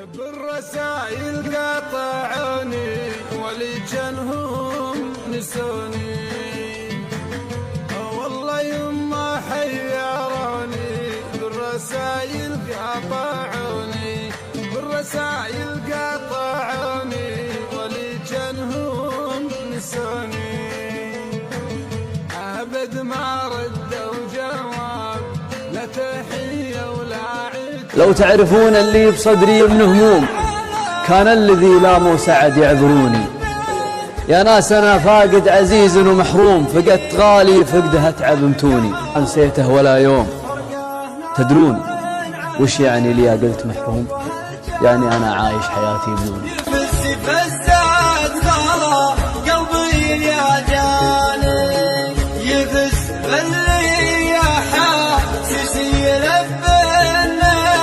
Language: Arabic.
بالرسائل قاطعوني ولجنهم نسوني، والله يما حيروني. بالرسائل قاطعوني، بالرسائل قاطعوني ولجنهم نسوني. أبد ما ردوا جواب، لا تحية ولا عتاب. لو تعرفون اللي بصدري من هموم، كان الذي لاموا سعد يعذروني. يا ناس أنا فاقد عزيز ومحروم، فقدت غالي فقده أتعبمتوني. نسيته ولا يوم، تدرون وش يعني لي قلت محروم؟ يعني أنا عايش حياتي بدوني. فزعت غلا قلبي يا جاني، يفز